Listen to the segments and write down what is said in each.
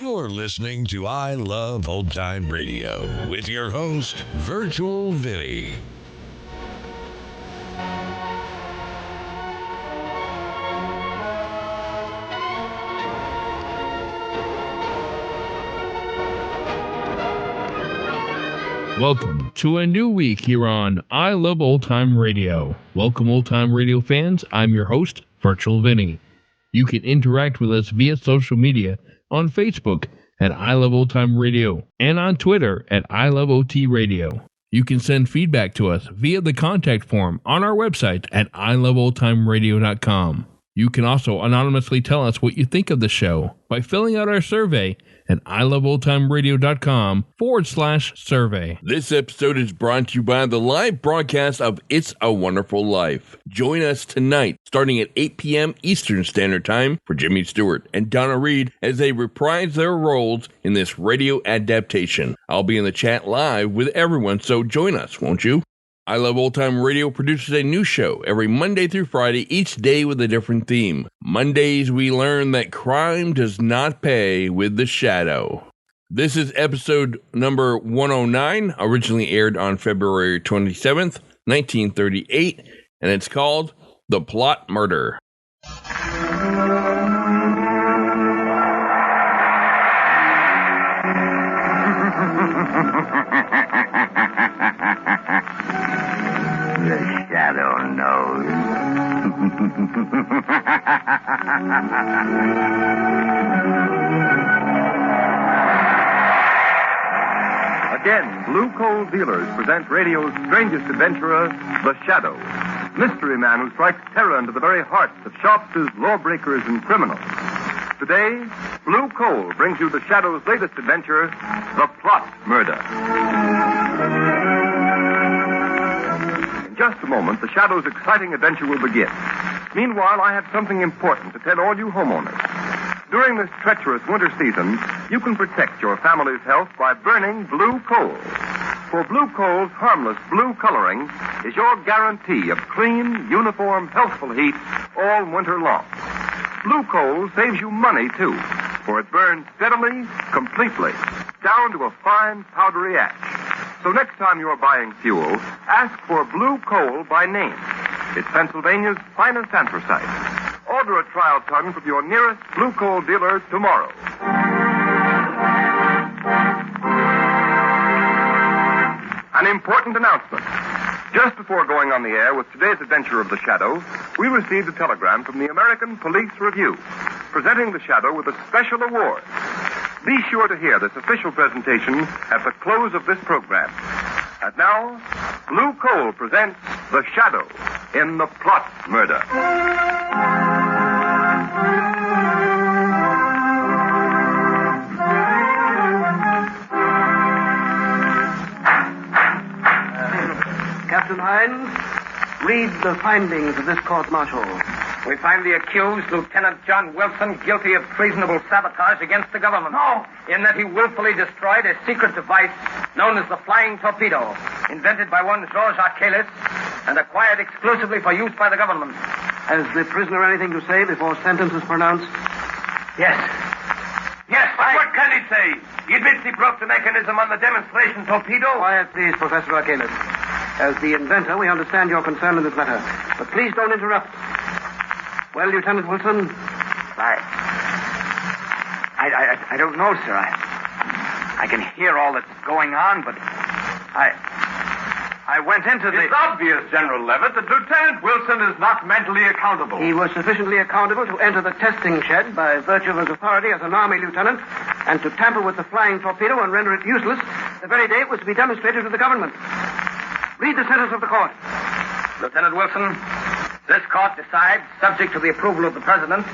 You're listening to I Love Old Time Radio with your host, Virtual Vinny. Welcome to a new week here on I Love Old Time Radio. Welcome, Old Time Radio fans. I'm your host, Virtual Vinny. You can interact with us via social media on Facebook at I Love Old Time Radio and on Twitter at I Love OT Radio. You can send feedback to us via the contact form on our website at iloveoldtimeradio.com. You can also anonymously tell us what you think of the show by filling out our survey at iloveoldtimeradio.com/survey. This episode is brought to you by the live broadcast of It's a Wonderful Life. Join us tonight, starting at 8 p.m. Eastern Standard Time for Jimmy Stewart and Donna Reed as they reprise their roles in this radio adaptation. I'll be in the chat live with everyone, so join us, won't you? I Love Old Time Radio produces a new show every Monday through Friday, each day with a different theme. Mondays, we learn that crime does not pay with the shadow. This is episode number 109, originally aired on February 27th, 1938, and it's called The Plot Murder. The shadow knows. Again, Blue Coal Dealers present radio's strangest adventurer, The Shadow, mystery man who strikes terror into the very hearts of shopsters, lawbreakers, and criminals. Today, Blue Coal brings you The Shadow's latest adventure, The Plot Murder. In just a moment, The Shadow's exciting adventure will begin. Meanwhile, I have something important to tell all you homeowners. During this treacherous winter season, you can protect your family's health by burning blue coal. For Blue Coal's harmless blue coloring is your guarantee of clean, uniform, healthful heat all winter long. Blue coal saves you money, too, for it burns steadily, completely, down to a fine, powdery ash. So next time you're buying fuel, ask for Blue Coal by name. It's Pennsylvania's finest anthracite. Order a trial ton from your nearest Blue Coal dealer tomorrow. An important announcement. Just before going on the air with today's adventure of The Shadow, we received a telegram from the American Police Review, presenting The Shadow with a special award. Be sure to hear this official presentation at the close of this program. And now, Blue Coal presents The Shadow in The Plot Murder. Captain Hines, read the findings of this court-martial. We find the accused, Lieutenant John Wilson, guilty of treasonable sabotage against the government. No! In that he willfully destroyed a secret device known as the flying torpedo, invented by one Georges Archelis and acquired exclusively for use by the government. Has the prisoner anything to say before sentence is pronounced? Yes. Yes, but what can he say? He admits he broke the mechanism on the demonstration torpedo. Quiet, please, Professor Archelis. As the inventor, we understand your concern in this matter. But please don't interrupt. Well, Lieutenant Wilson? I don't know, sir. I can hear all that's going on, but I went into the... It's obvious, General Levitt, that Lieutenant Wilson is not mentally accountable. He was sufficiently accountable to enter the testing shed by virtue of his authority as an Army lieutenant and to tamper with the flying torpedo and render it useless the very day it was to be demonstrated to the government. Read the sentence of the court. Lieutenant Wilson, this court decides, subject to the approval of the President,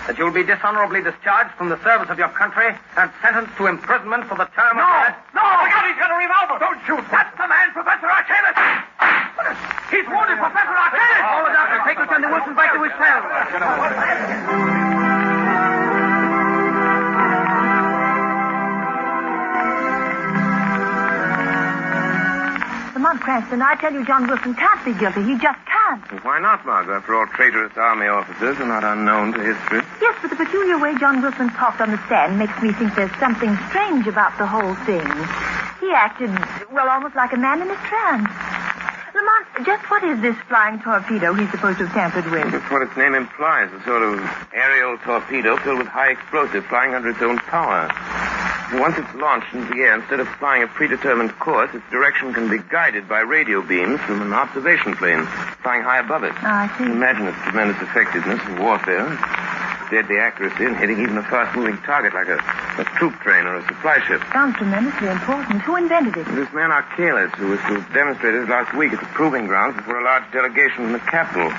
that you will be dishonorably discharged from the service of your country and sentenced to imprisonment for the term of... No! Look out, he's got a revolver! Don't shoot! That's the man, Professor Archelis! He's wounded, Professor Archelis! Call the doctor. Take Lieutenant Wilson back to his cell. Lamont Cranston, I tell you, John Wilson can't be guilty. He just can't. not? Why not, Margot? After all, traitorous army officers are not unknown to history. Yes, but the peculiar way John Wilson talked on the stand makes me think there's something strange about the whole thing. He acted, well, almost like a man in a trance. Lamont, just what is this flying torpedo he's supposed to have tampered with? That's what its name implies, a sort of aerial torpedo filled with high explosive flying under its own power. Once it's launched into the air, instead of flying a predetermined course, its direction can be guided by radio beams from an observation plane flying high above it. I see. Imagine its tremendous effectiveness in warfare, deadly accuracy in hitting even a fast-moving target like a troop train or a supply ship. Sounds tremendously important. Who invented it? This man Archalis, who was to have demonstrated last week at the proving grounds before a large delegation from the capital.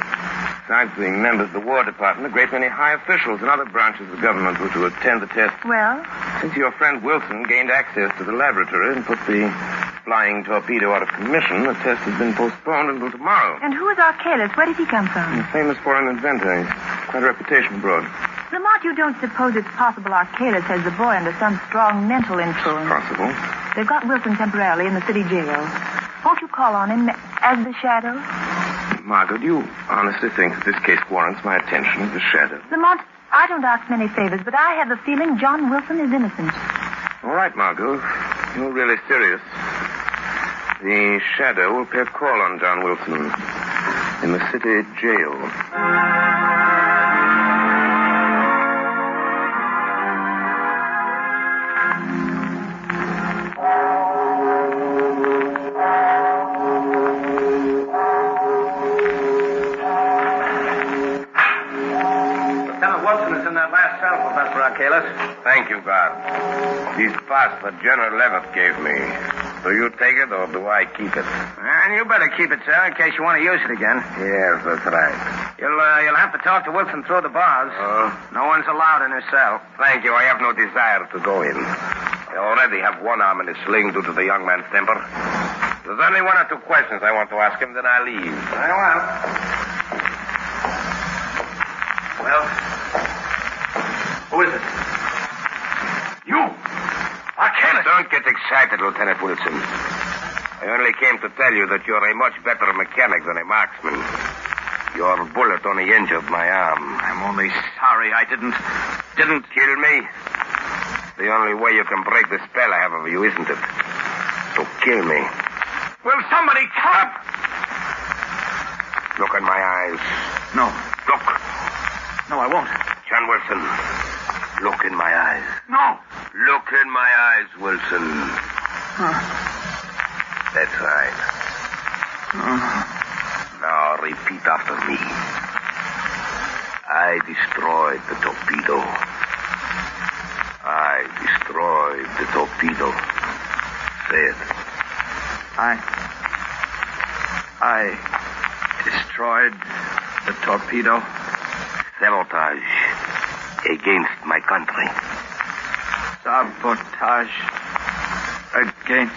Besides being members of the War Department, a great many high officials and other branches of government were to attend the test. Well? Since your friend Wilson gained access to the laboratory and put the flying torpedo out of commission, the test has been postponed until tomorrow. And who is Archalis? Where did he come from? A famous foreign inventor. He's quite a reputation abroad. Lamont, you don't suppose it's possible Archalis has the boy under some strong mental influence? Possible. They've got Wilson temporarily in the city jail. Won't you call on him as the Shadow? Margot, do you honestly think that this case warrants my attention as the Shadow? Lamont, I don't ask many favors, but I have a feeling John Wilson is innocent. All right, Margot. You're really serious. The Shadow will pay a call on John Wilson in the city jail. Thank you, guard. This pass that General Levitt gave me. Do you take it or do I keep it? And you better keep it, sir, in case you want to use it again. Yes, that's right. You'll have to talk to Wilson through the bars. No one's allowed in his cell. Thank you. I have no desire to go in. I already have one arm in a sling due to the young man's temper. There's only one or two questions I want to ask him, then I'll leave. Very well. Well, who is it? You! Archalis! Don't get excited, Lieutenant Wilson. I only came to tell you that you're a much better mechanic than a marksman. Your bullet only injured my arm. I'm only sorry I didn't kill me. The only way you can break the spell I have of you, isn't it? To kill me. Will somebody come? Look in my eyes. No. Look. No, I won't. John Wilson, look in my eyes. No. Look in my eyes, Wilson. That's right. Now repeat after me. I destroyed the torpedo. I destroyed the torpedo. Say it. I destroyed the torpedo. Sabotage against my country. Sabotage against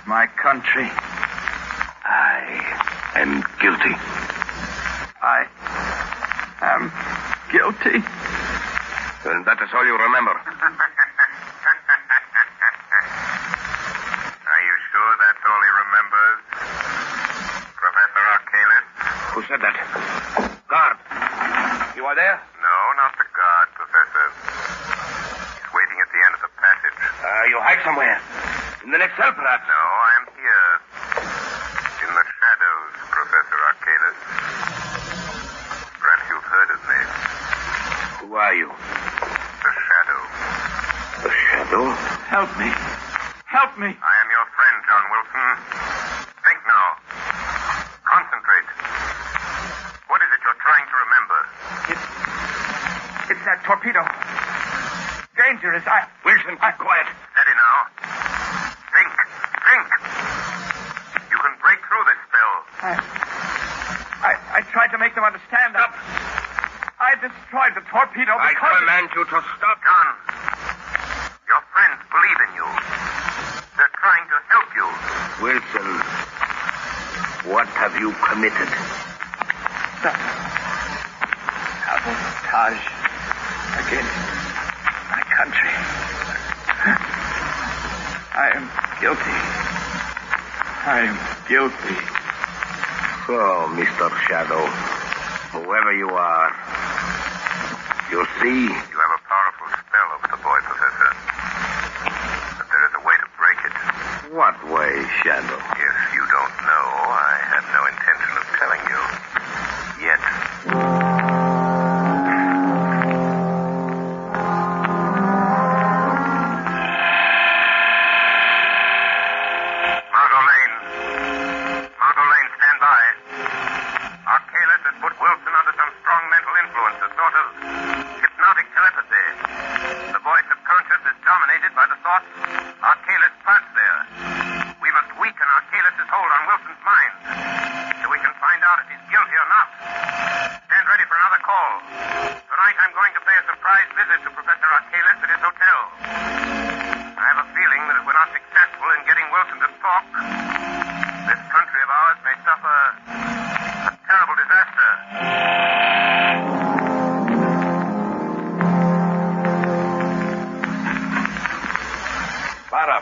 my country. I am guilty. I am guilty. And that is all you remember. Are you sure that's all he remembers? Professor Archalis? Who said that? Guard. You are there? No, not the guard, Professor. He's waiting at the end of the passage. You hide somewhere. In the next cell, perhaps. No, I'm here. In the shadows, Professor Archalis. Perhaps you've heard of me. Who are you? The Shadow. The Shadow? Help me. Help me. I am your friend, John Wilson. Think now. Concentrate. What is it you're trying to remember? It's that torpedo. Dangerous. Wilson, keep quiet. Steady now. Think. You can break through this spell. I tried to make them understand that. I destroyed the torpedo I because... command you to stop. John, your friends believe in you. They're trying to help you. Wilson, what have you committed? Sabotage against my country. I am guilty. So, Mr. Shadow, whoever you are, you see? You have a powerful spell over the boy, Professor. But there is a way to break it. What way, Shadow? If you don't know, I have no intention of telling you. Yet.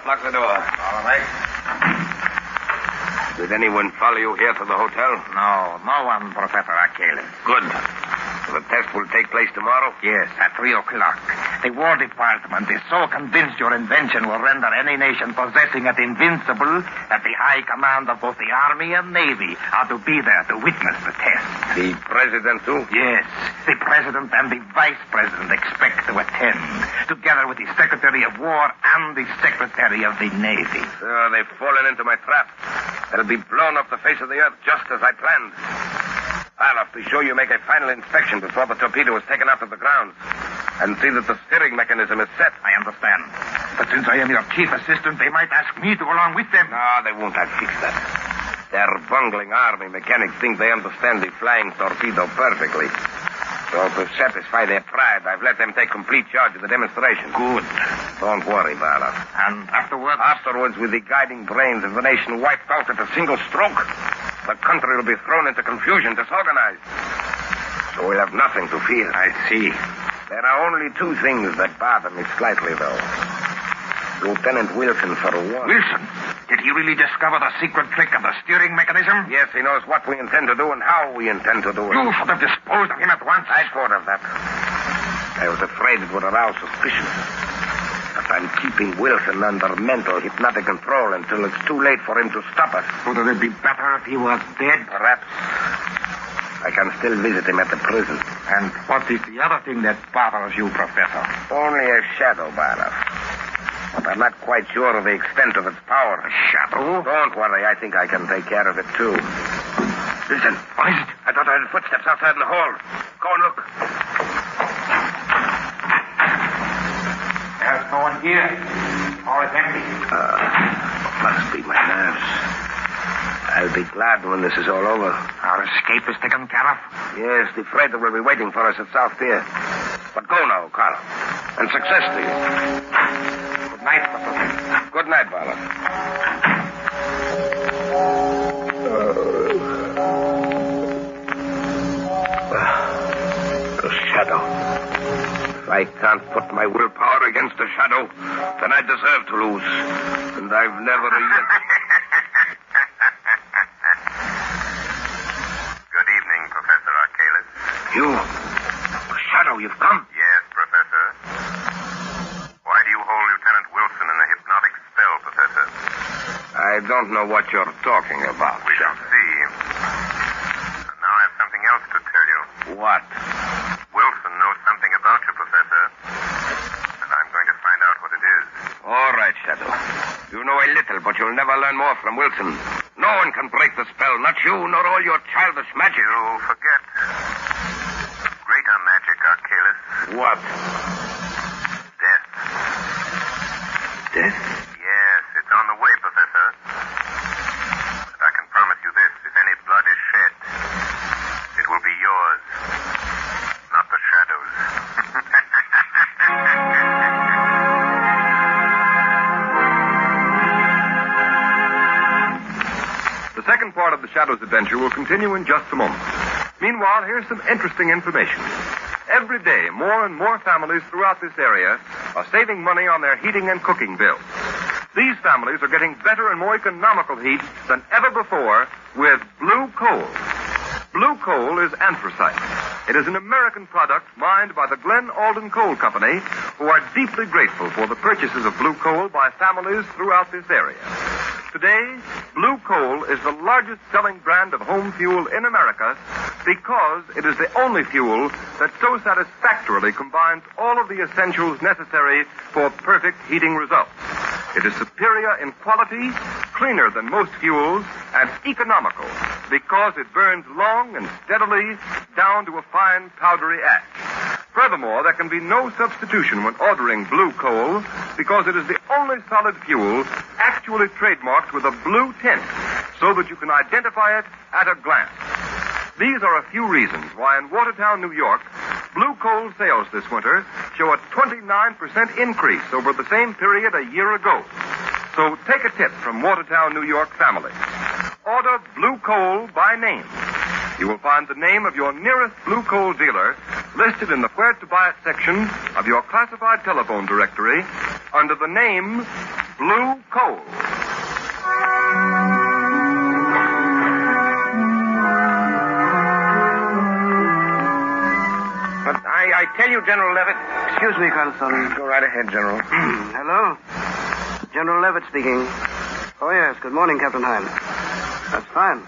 Lock the door. All right. Did anyone follow you here to the hotel? No one, Professor Achilles. Good. The test will take place tomorrow? Yes, at 3 o'clock. The War Department is so convinced your invention will render any nation possessing it invincible that the high command of both the Army and Navy are to be there to witness the test. The President, too? Yes. The President and the Vice President expect to attend, together with the Secretary of War and the Secretary of the Navy. So they've fallen into my trap. They'll be blown off the face of the earth just as I planned. I'll have to show you make a final inspection before the torpedo is taken out of the ground. And see that the steering mechanism is set. I understand. But since I am your chief assistant, they might ask me to go along with them. No, they won't. I'll fix that. Their bungling army mechanics think they understand the flying torpedo perfectly. So to satisfy their pride, I've let them take complete charge of the demonstration. Good. Don't worry, Barlow. And afterwards? Afterwards, with the guiding brains of the nation wiped out at a single stroke, the country will be thrown into confusion, disorganized. So we'll have nothing to fear. I see. There are only two things that bother me slightly, though. Lieutenant Wilson, for one. Wilson? Did he really discover the secret trick of the steering mechanism? Yes, he knows what we intend to do and how we intend to do it. You should have disposed of him at once. I thought of that. I was afraid it would arouse suspicion. But I'm keeping Wilson under mental hypnotic control until it's too late for him to stop us. Wouldn't it be better if he was dead? Perhaps. I can still visit him at the prison. And what is the other thing that bothers you, Professor? Only a shadow, Barlow. But I'm not quite sure of the extent of its power. A shadow? Don't worry. I think I can take care of it, too. Listen. What is it? I thought I heard footsteps outside in the hall. Go and look. There's no one here. All is empty. Must be my nerves. I'll be glad when this is all over. Our escape is taken care of? Yes, the freighter will be waiting for us at South Pier. But go now, Carl. And success to you. Good night, Professor. Good night, Barlow. The shadow. If I can't put my willpower against the shadow, then I deserve to lose. And I've never yet... Good evening, Professor Achilles. You? Shadow, you've come? Yes, Professor. Why do you hold Lieutenant Wilson in a hypnotic spell, Professor? I don't know what you're talking about. We shall see. And now I have something else to tell you. What? Wilson knows something about you, Professor. And I'm going to find out what it is. All right, Shadow. You know a little, but you'll never learn more from Wilson. No one can break the spell, not you, nor all your childish magic. You forget greater magic, Achilles. What? Death. Death? Yes, it's on the way, Professor. But I can promise you this. If any blood is shed, it will be yours, not the shadow's. The second part of the Shadow's adventure will continue in just a moment. Meanwhile, here's some interesting information. Every day, more and more families throughout this area are saving money on their heating and cooking bills. These families are getting better and more economical heat than ever before with blue coal. Blue coal is anthracite. It is an American product mined by the Glen Alden Coal Company, who are deeply grateful for the purchases of blue coal by families throughout this area. Today, blue coal is the largest selling brand of home fuel in America because it is the only fuel that so satisfactorily combines all of the essentials necessary for perfect heating results. It is superior in quality, cleaner than most fuels, and economical because it burns long and steadily down to a fine powdery ash. Furthermore, there can be no substitution when ordering blue coal because it is the only solid fuel actually trademarked with a blue tint so that you can identify it at a glance. These are a few reasons why in Watertown, New York, blue coal sales this winter show a 29% increase over the same period a year ago. So take a tip from Watertown, New York families. Order blue coal by name. You will find the name of your nearest blue coal dealer listed in the Where to Buy It section of your classified telephone directory under the name Blue Coal. But I tell you, General Levitt. Excuse me, Cranston. Go right ahead, General. Hello? General Levitt speaking. Oh, yes. Good morning, Captain Hines. That's fine.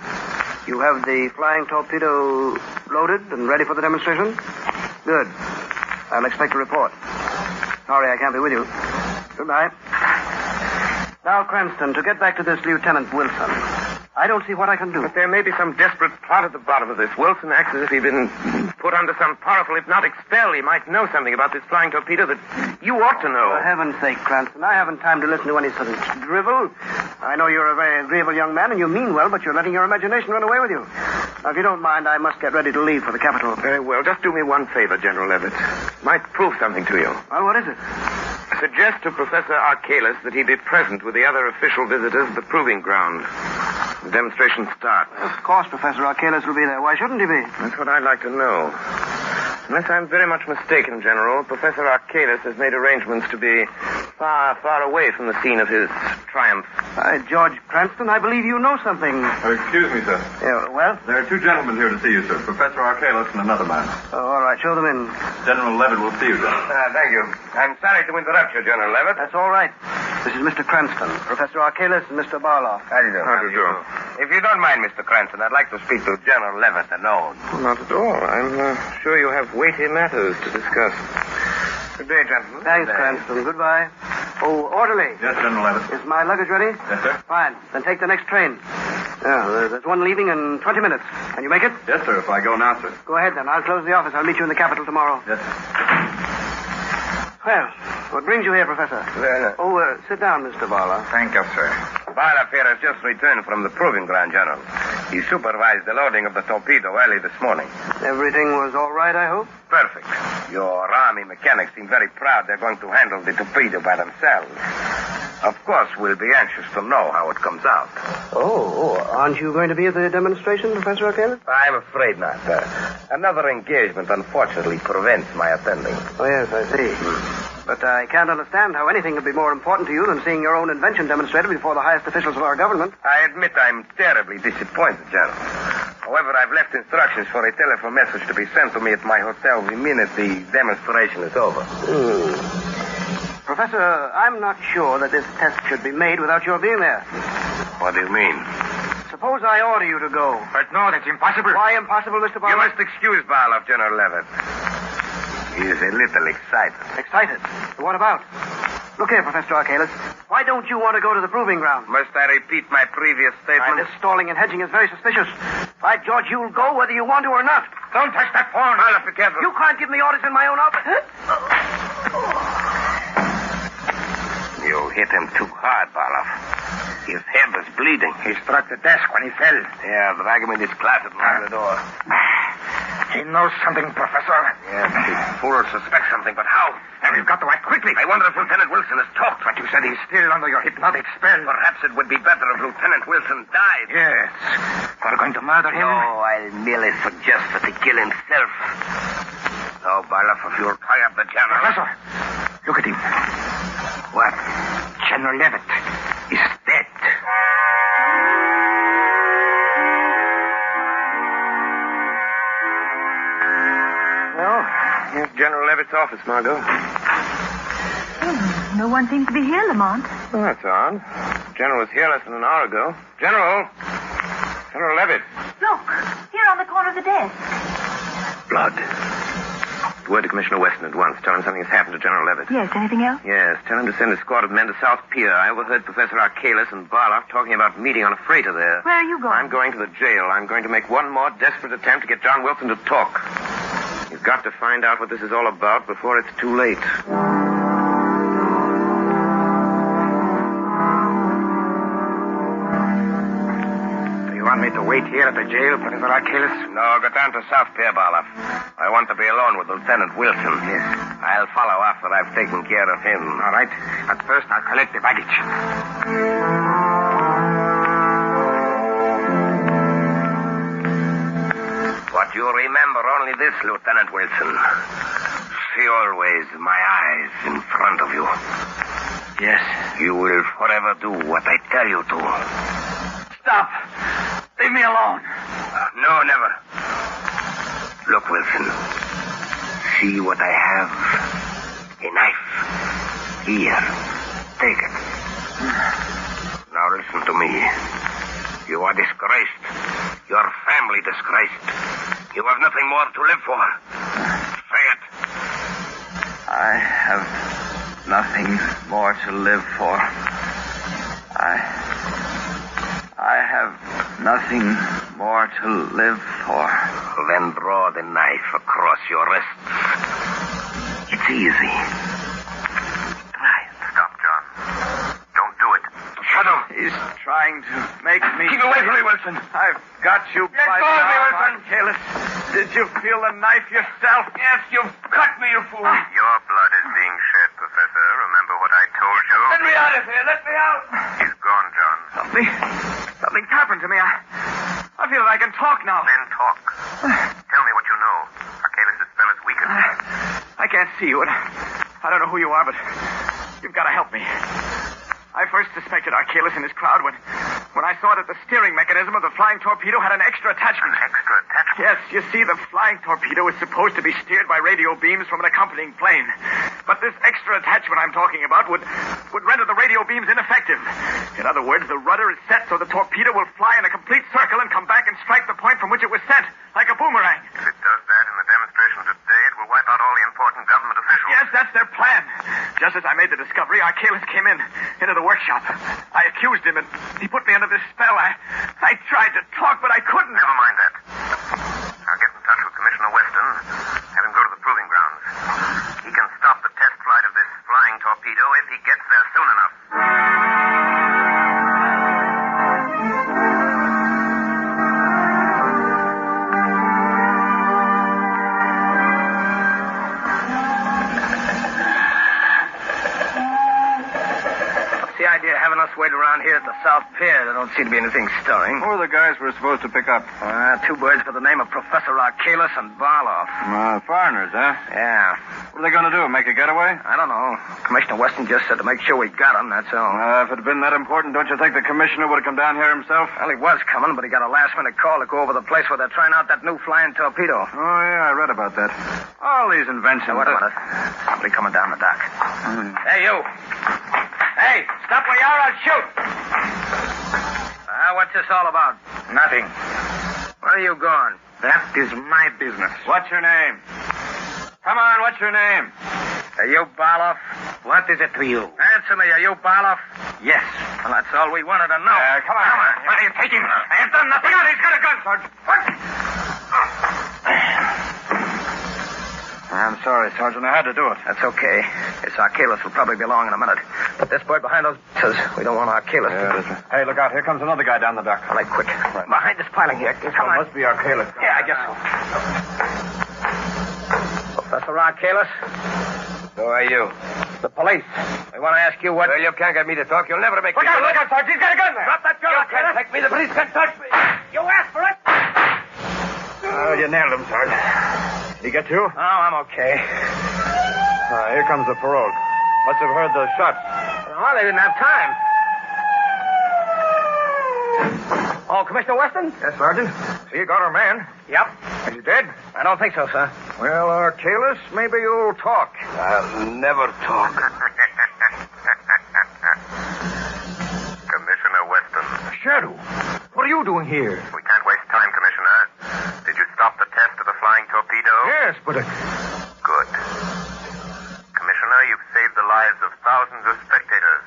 You have the flying torpedo loaded and ready for the demonstration? Good. I'll expect a report. Sorry I can't be with you. Goodbye. Now, Cranston, to get back to this Lieutenant Wilson, I don't see what I can do. But there may be some desperate plot at the bottom of this. Wilson acts as if he'd been put under some powerful hypnotic spell. He might know something about this flying torpedo that you ought to know. For heaven's sake, Cranston, I haven't time to listen to any sort of drivel. I know you're a very agreeable young man, and you mean well, but you're letting your imagination run away with you. Now, if you don't mind, I must get ready to leave for the capital. Very well. Just do me one favor, General Levitt. Might prove something to you. Well, what is it? Suggest to Professor Archalis that he be present with the other official visitors at the proving ground. The demonstration starts. Of course, Professor Archalis will be there. Why shouldn't he be? That's what I'd like to know. Unless I'm very much mistaken, General, Professor Archalis has made arrangements to be far, far away from the scene of his triumph. George Cranston, I believe you know something. Excuse me, sir. Yeah, well? There are two gentlemen here to see you, sir. Professor Archalis and another man. Oh, all right. Show them in. General Levitt will see you, sir. Thank you. I'm sorry to interrupt you, General Levitt. That's all right. This is Mr. Cranston, Professor Archalis, and Mr. Barloff. How do you do? How do you do? If you don't mind, Mr. Cranston, I'd like to speak to General Levitt alone. Not at all. I'm sure you have weighty matters to discuss. Good day, gentlemen. Thanks, Cranston. Goodbye. Oh, orderly. Yes, General Levitt. Is my luggage ready? Yes, sir. Fine. Then take the next train. Yeah, there's one leaving in 20 minutes. Can you make it? Yes, sir, if I go now, sir. Go ahead, then. I'll close the office. I'll meet you in the capital tomorrow. Yes, sir. Well, what brings you here, Professor? Sit down, Mr. Barlow. Thank you, sir. Barloff here has just returned from the proving ground, General. He supervised the loading of the torpedo early this morning. Everything was all right, I hope? Perfect. Your Army mechanics seem very proud they're going to handle the torpedo by themselves. Of course, we'll be anxious to know how it comes out. Oh, aren't you going to be at the demonstration, Professor Archalis? I'm afraid not, sir. Another engagement, unfortunately, prevents my attending. Oh, yes, I see. But I can't understand how anything could be more important to you than seeing your own invention demonstrated before the highest officials of our government. I admit I'm terribly disappointed, General. However, I've left instructions for a telephone message to be sent to me at my hotel the minute the demonstration is over. Professor, I'm not sure that this test should be made without your being there. What do you mean? Suppose I order you to go. But no, that's impossible. Why impossible, Mr. You Barlow? must excuse Barloff, General Levitt. He is a little excited. Excited? What about? Look here, Professor Archalis. Why don't you want to go to the proving ground? Must I repeat my previous statement? This stalling and hedging is very suspicious. By George, you'll go whether you want to or not. Don't touch that phone. Barloff, be careful. You can't give me orders in my own office. You hit him too hard, Barloff. His head was bleeding. He struck the desk when he fell. Yeah, drag him in his closet and lock the door. He knows something, Professor. Yes, the fool suspects something, but how? And we've got to act quickly. I wonder if Lieutenant Wilson has talked. But you said he's still under your hypnotic spell. Perhaps it would be better if Lieutenant Wilson died. Yes. We're going to murder him? No, I'll merely suggest that he kill himself. So, Barloff, if you'll tie up the general... Professor, look at him. What? General Levitt. is dead. Well, here's General Levitt's office, Margot. No one seems to be here, Lamont. Well, that's odd. General was here less than an hour ago. General! General Levitt. Look, here on the corner of the desk. Blood. Word to Commissioner Weston at once. Tell him something has happened to General Levitt. Yes, anything else? Yes, tell him to send a squad of men to South Pier. I overheard Professor Arkalis and Barloff talking about meeting on a freighter there. Where are you going? I'm going to the jail. I'm going to make one more desperate attempt to get John Wilson to talk. He's got to find out what this is all about before it's too late. You want me to wait here at the jail, Professor Arkalis? No, go down to South Pier, Barloff. I want to be alone with Lieutenant Wilson. Yes. I'll follow after I've taken care of him. All right. But first, I'll collect the baggage. But you remember only this, Lieutenant Wilson. See always my eyes in front of you. Yes. You will forever do what I tell you to. Stop. Leave me alone. No, never. Look, Wilson. See what I have? A knife. Here. Take it. Now listen to me. You are disgraced. Your family disgraced. You have nothing more to live for. Say it. I have nothing more to live for. I have nothing more to live for. Then draw the knife across your wrists. It's easy. Try it. Stop, John. Don't do it. Shadow. He's trying to make me... Keep away from me, Wilson. I've got you Let by go of me, now, Wilson. Arkalis. Did you feel the knife yourself? Yes, you've cut me, you fool. Your blood is being shed, Professor. Remember what I told you? Let me out of here. Let me out. He's gone, John. Something's happened to me. I feel that I can talk now. Then talk. Tell me what you know. Arkalis' spell is weakened. I can't see you, and I don't know who you are, but you've got to help me. I first suspected Arkalis and his crowd when I saw that the steering mechanism of the flying torpedo had an extra attachment. An extra attachment? Yes, you see, the flying torpedo is supposed to be steered by radio beams from an accompanying plane. But this extra attachment I'm talking about would render the radio beams ineffective. In other words, the rudder is set so the torpedo will fly in a complete circle and come back and strike the point from which it was sent, like a boomerang. If it does that in the demonstration today, it will wipe out all the important government officials. Yes, that's their plan. Just as I made the discovery, Arkalis came into the workshop. I accused him, and he put me under this spell. I tried to talk, but I couldn't. Never mind that. I'll get in touch with Commissioner Weston. Have him go to the proving grounds. He can stop the test flight of this flying torpedo if he gets there soon enough. The idea of having us wait around here at the South Pier. There don't seem to be anything stirring. Who are the guys we're supposed to pick up? Two birds by the name of Professor Arkalis and Barloff. Foreigners, huh? Yeah. What are they going to do, make a getaway? I don't know. Commissioner Weston just said to make sure we got them, that's all. If it had been that important, don't you think the commissioner would have come down here himself? Well, he was coming, but he got a last-minute call to go over the place where they're trying out that new flying torpedo. Oh, yeah, I read about that. All these inventions. Now, wait a minute. Somebody coming down the dock. Hey, you. Hey, stop where you are, I'll shoot. What's this all about? Nothing. Where are you going? That is my business. What's your name? Come on, what's your name? Are you Barloff? What is it to you? Answer me, are you Barloff? Yes. Well, that's all we wanted to know. Come on. Why are you taking? I have done nothing. He's got a gun, Sergeant. What? I'm sorry, Sergeant. I had to do it. That's okay. This Arkalis will probably be along in a minute. But this bird behind those says we don't want Arkalis to... Hey, look out. Here comes another guy down the dock. All right, quick. Behind this piling here. Come on. Must be Arkalis. Yeah, I guess so. Professor Arkalis? Who are you? The police. We want to ask you what... Well, you can't get me to talk. You'll never make me... Look out, Sergeant. He's got a gun there. Drop that gun, You can't take me. The police can't touch me. You asked for it. Oh, you nailed him, Sergeant. Did he get you? Oh, I'm okay. Here comes the parole. Must have heard those shots. Well, they didn't have time. Oh, Commissioner Weston? Yes, Sergeant. So you got our man? Yep. Is he dead? I don't think so, sir. Well, Kalis, maybe you'll talk. I'll never talk. Commissioner Weston. Shadow, what are you doing here? We can't waste time, Commissioner. Did you stop the test of the flying torpedo? Yes, but... Good. Commissioner, you've saved the lives of thousands of spectators.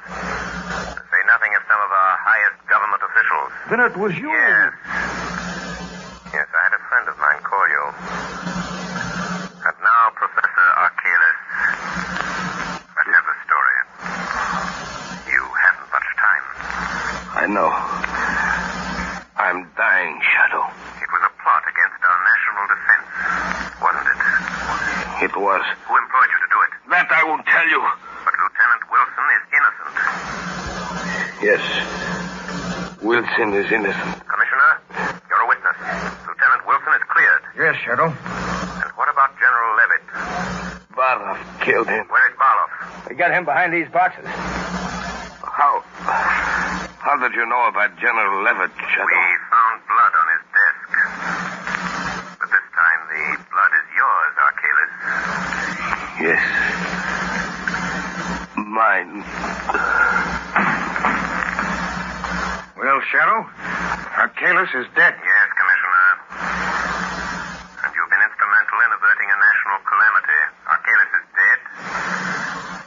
To say nothing of some of our highest government officials. Then it was you. Yes. Yes, I had a friend of mine call you. And now, Professor Archaelis, let's have the story. You haven't much time. I know. I'm dying, Shadow. It was a plot against our national defense, wasn't it? It was. Who employed you to do it? That I won't tell you. But Lieutenant Wilson is innocent. Yes. Wilson is innocent. Commissioner, you're a witness. Lieutenant Wilson is cleared. Yes, Shadow. And what about General Levitt? Barov killed him. Where is Barloff? We got him behind these boxes. How did you know about General Levitt, Shadow? We found blood on his desk. But this time the blood is yours, Archaelis. Yes. Mine. Well, Shadow, Archaelis is dead. Yes, Commissioner. And you've been instrumental in averting a national calamity. Archaelis is dead.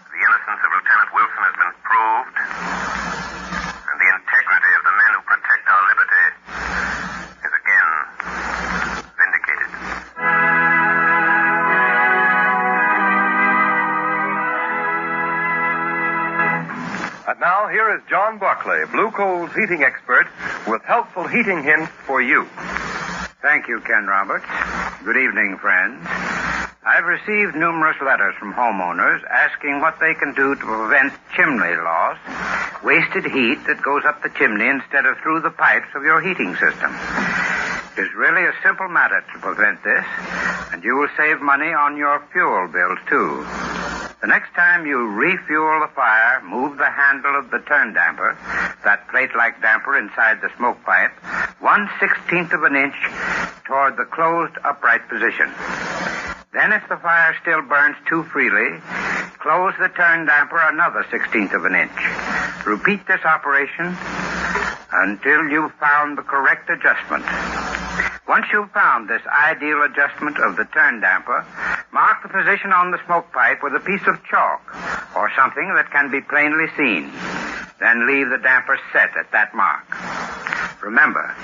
The innocence of Lieutenant Wilson has been proved. And the integrity of the men who protect our liberty is again vindicated. And now, here is John Barclay, Blue Coal's heating expert, with helpful heating hints for you. Thank you, Ken Roberts. Good evening, friends. I've received numerous letters from homeowners asking what they can do to prevent chimney loss, wasted heat that goes up the chimney instead of through the pipes of your heating system. It is really a simple matter to prevent this, and you will save money on your fuel bills, too. The next time you refuel the fire, move the handle of the turn damper, that plate-like damper inside the smoke pipe, 1/16 of an inch toward the closed upright position. Then, if the fire still burns too freely, close the turn damper another 1/16 of an inch. Repeat this operation until you've found the correct adjustment. Once you've found this ideal adjustment of the turn damper, mark the position on the smoke pipe with a piece of chalk or something that can be plainly seen. Then leave the damper set at that mark. Remember,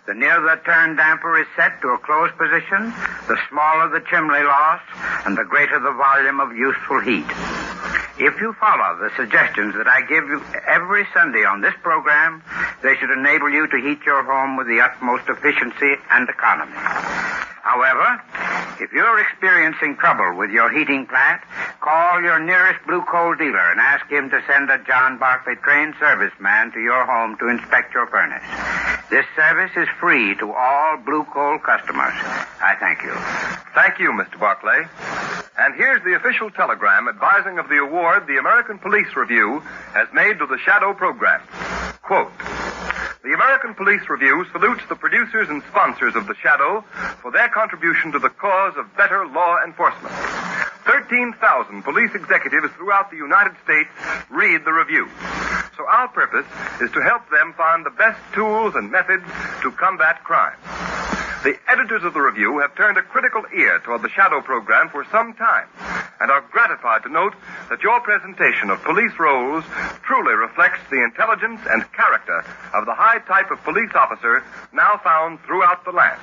the nearer the turn damper is set to a closed position, the smaller the chimney loss and the greater the volume of useful heat. If you follow the suggestions that I give you every Sunday on this program, they should enable you to heat your home with the utmost efficiency and economy. However, if you're experiencing trouble with your heating plant, call your nearest Blue Coal dealer and ask him to send a John Barclay trained serviceman to your home to inspect your furnace. This service is free to all Blue Coal customers. I thank you. Thank you, Mr. Barclay. And here's the official telegram advising of the award the American Police Review has made to the Shadow program. Quote, the American Police Review salutes the producers and sponsors of the Shadow for their contribution to the cause of better law enforcement. 13,000 police executives throughout the United States read the review. So our purpose is to help them find the best tools and methods to combat crime. The editors of the review have turned a critical ear toward the Shadow program for some time and are gratified to note that your presentation of police roles truly reflects the intelligence and character of the high type of police officer now found throughout the land.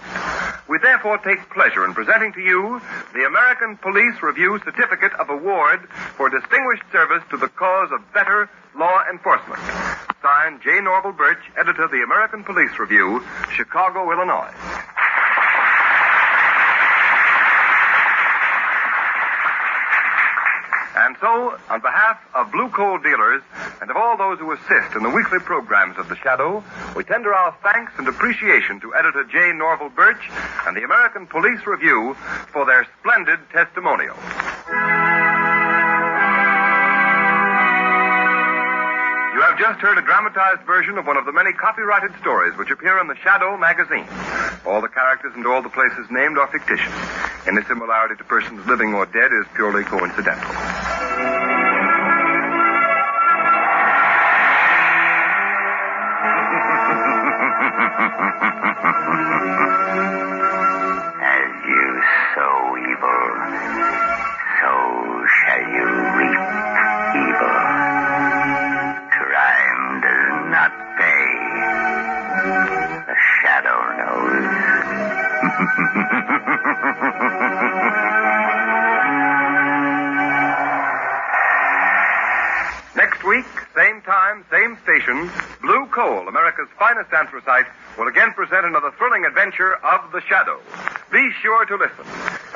We therefore take pleasure in presenting to you the American Police Review Certificate of Award for Distinguished Service to the Cause of Better Law Enforcement. Signed, J. Norval Birch, editor of the American Police Review, Chicago, Illinois. And so, on behalf of Blue Coal dealers and of all those who assist in the weekly programs of The Shadow, we tender our thanks and appreciation to editor J. Norval Birch and the American Police Review for their splendid testimonials. You have You've just heard a dramatized version of one of the many copyrighted stories which appear in the Shadow magazine. All the characters and all the places named are fictitious. Any similarity to persons living or dead is purely coincidental. As you sow evil, so shall you reap evil. Crime does not pay. The shadow knows. Next week, same time, same station, Blue Coal, America's finest anthracite, will again present another thrilling adventure of the Shadow. Be sure to listen,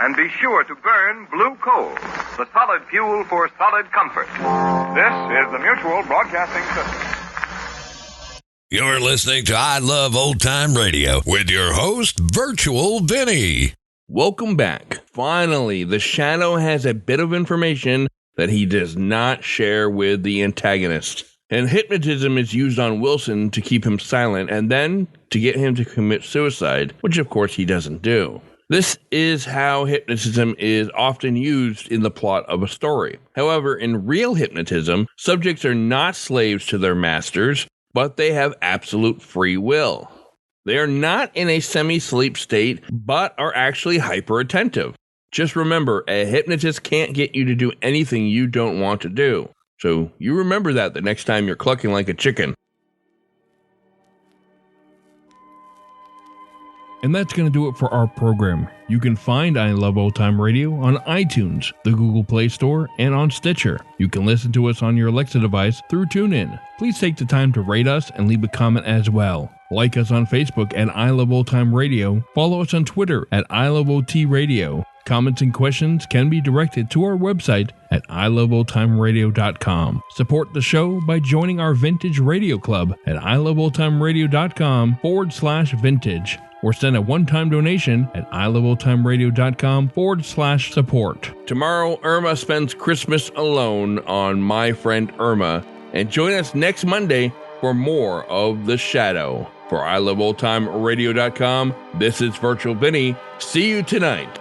and be sure to burn Blue Coal, the solid fuel for solid comfort. This is the Mutual Broadcasting System. You're listening to I Love Old Time Radio with your host, Virtual Vinny. Welcome back. Finally, the Shadow has a bit of information that he does not share with the antagonist. And hypnotism is used on Wilson to keep him silent and then to get him to commit suicide, which of course he doesn't do. This is how hypnotism is often used in the plot of a story. However, in real hypnotism, subjects are not slaves to their masters, but they have absolute free will. They are not in a semi-sleep state, but are actually hyper-attentive. Just remember, a hypnotist can't get you to do anything you don't want to do. So you remember that the next time you're clucking like a chicken. And that's going to do it for our program. You can find I Love Old Time Radio on iTunes, the Google Play Store, and on Stitcher. You can listen to us on your Alexa device through TuneIn. Please take the time to rate us and leave a comment as well. Like us on Facebook at I Love Old Time Radio. Follow us on Twitter at I Love OT Radio. Comments and questions can be directed to our website at iloveoldtimeradio.com. Support the show by joining our Vintage Radio Club at iloveoldtimeradio.com/vintage. Or send a one-time donation at iloveoldtimeradio.com/support. Tomorrow, Irma spends Christmas alone on My Friend Irma. And join us next Monday for more of The Shadow. For iloveoldtimeradio.com, this is Virtual Vinny. See you tonight.